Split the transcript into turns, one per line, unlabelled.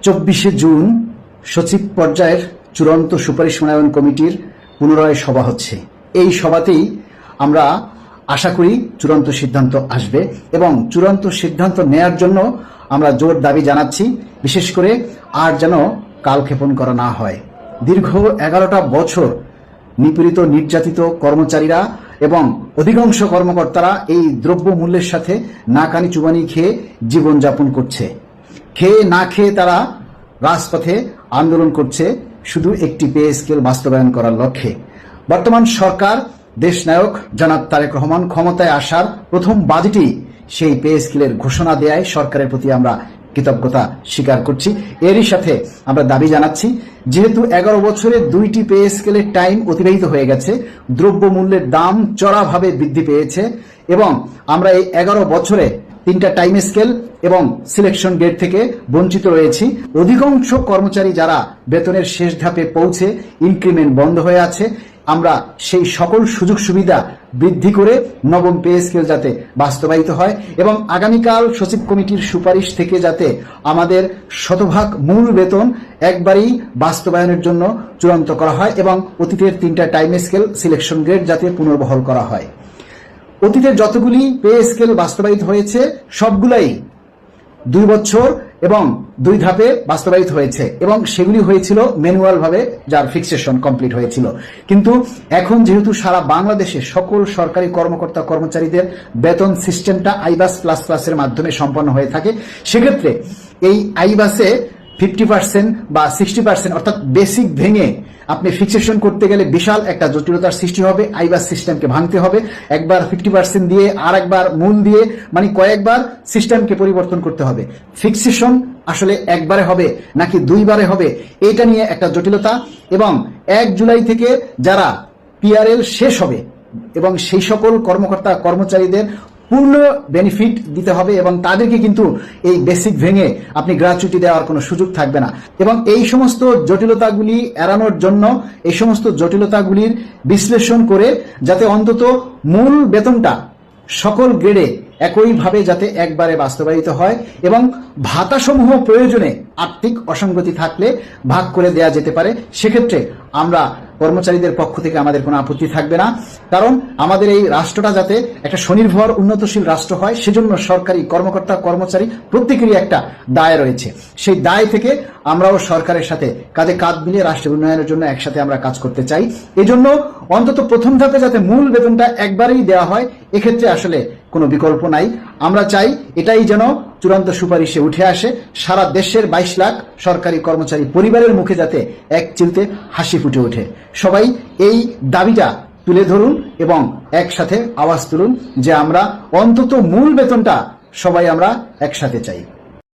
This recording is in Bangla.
24শে জুন সচিব পর্যায়ের চূড়ান্ত সুপারিশ প্রণয়ন কমিটির পুনরায় সভা হচ্ছে। এই সভাতেই আমরা আশা করি চূড়ান্ত সিদ্ধান্ত আসবে এবং চূড়ান্ত সিদ্ধান্ত নেয়ার জন্য আমরা জোর দাবি জানাচ্ছি, বিশেষ করে আর যেন কালক্ষেপণ করা না হয়। দীর্ঘ 11টা বছর নিপীড়িত নির্যাতিত কর্মচারীরা এবং অধিকাংশ কর্মকর্তারা এই দ্রব্য মূল্যের সাথে নাকানি চুবানি খেয়ে জীবনযাপন করছে। খেয়ে না খেয়ে তারা রাজপথে আন্দোলন করছে শুধু একটি পে স্কেল বাস্তবায়ন করার লক্ষ্যে। বর্তমান সরকার দেশনায়ক জনাব তারেক রহমান ক্ষমতায় আসার প্রথম বাজেটেই সেই পে স্কেলের ঘোষণা দেয় সরকারের প্রতি আমরা কৃতজ্ঞতা স্বীকার করছি। এরই সাথে আমরা দাবি জানাচ্ছি, যেহেতু 11 বছরে 2টি পে স্কেলের টাইম অতিবাহিত হয়ে গেছে, দ্রব্য মূল্যের দাম চড়াভাবে বৃদ্ধি পেয়েছে এবং আমরা এই 11 বছরে 3টা টাইম স্কেল এবং সিলেকশন গ্রেড থেকে বঞ্চিত রয়েছি। অধিকাংশ কর্মচারী যারা বেতনের শেষ ধাপে পৌঁছে ইনক্রিমেন্ট বন্ধ হয়ে আছে, আমরা সেই সকল সুযোগ সুবিধা বৃদ্ধি করে নবম পে স্কেল যাতে বাস্তবায়িত হয় এবং আগামীকাল সচিব কমিটির সুপারিশ থেকে যাতে আমাদের শতভাগ মূল বেতন একবারেই বাস্তবায়নের জন্য চূড়ান্ত করা হয় এবং অতীতের 3টা টাইম স্কেল সিলেকশন গ্রেড যাতে পুনর্বহাল করা হয়। অতীতের যতগুলি পে স্কেল বাস্তবায়িত হয়েছে সবগুলাই 2 বছর এবং 2 ধাপে বাস্তবায়িত হয়েছে এবং সেগুলি হয়েছিল ম্যানুয়াল ভাবে, যার ফিক্সেশন কমপ্লিট হয়েছিল। কিন্তু এখন যেহেতু সারা বাংলাদেশে সকল সরকারি কর্মকর্তা কর্মচারীদের বেতন সিস্টেমটা আইবাস প্লাস প্লাসের মাধ্যমে সম্পন্ন হয়ে থাকে, সেক্ষেত্রে এই আইবাসে 50% বা 60% অর্থাৎ বেসিক ভেঙে আপনি ফিক্সেশন করতে গেলে বিশাল একটা জটিলতার সৃষ্টি হবে। আইবাস সিস্টেমকে ভাঙতে হবে, একবার 50% দিয়ে আর একবার মূল দিয়ে, মানে কয়েকবার সিস্টেমকে পরিবর্তন করতে হবে। ফিক্সেশন আসলে একবারে হবে নাকি 2 বারে হবে, এটা নিয়ে একটা জটিলতা এবং 1 জুলাই থেকে যারা পিআরএল শেষ হবে এবং সেই সকল কর্মকর্তা কর্মচারীদের পূর্ণ বেনিফিট দিতে হবে এবং তাদেরকে কিন্তু এই বেসিক ভেঙে আপনি গ্র্যাচুইটি দেওয়ার কোনো সুযোগ থাকবে না। এবং এই সমস্ত জটিলতাগুলি এড়ানোর জন্য এই সমস্ত জটিলতাগুলির বিশ্লেষণ করে যাতে অন্তত মূল বেতনটা সকল গ্রেডে একইভাবে যাতে একবারে বাস্তবায়িত হয় এবং ভাতাসমূহ প্রয়োজনে আর্থিক অসঙ্গতি থাকলে ভাগ করে দেয়া যেতে পারে, সেক্ষেত্রে আমরা কর্মচারীদের পক্ষ থেকে আমাদের কোনো আপত্তি থাকবে না। কারণ আমাদের এই রাষ্ট্রটা যাতে একটা স্বনির্ভর উন্নতশীল রাষ্ট্র হয়, সেজন্য সরকারি কর্মকর্তা কর্মচারী প্রত্যেকেরই একটা দায় রয়েছে। সেই দায় থেকে আমরাও সরকারের সাথে কাঁধে কাঁধ মিলিয়ে রাষ্ট্রের উন্নয়নের জন্য একসাথে আমরা কাজ করতে চাই। এজন্য অন্তত প্রথম ধাপে যাতে মূল বেতনটা একবারেই দেওয়া হয়, এক্ষেত্রে আসলে কোনো বিকল্প নাই। আমরা চাই এটাই যেন চূড়ান্ত সুপারিশে উঠে আসে, সারা দেশের 22 লাখ সরকারি কর্মচারী পরিবারের মুখে যাতে এক চিলতে হাসি ফুটে ওঠে। সবাই এই দাবিটা তুলে ধরুন এবং একসাথে আওয়াজ তুলুন যে আমরা অন্তত মূল বেতনটা সবাই আমরা একসাথে চাই।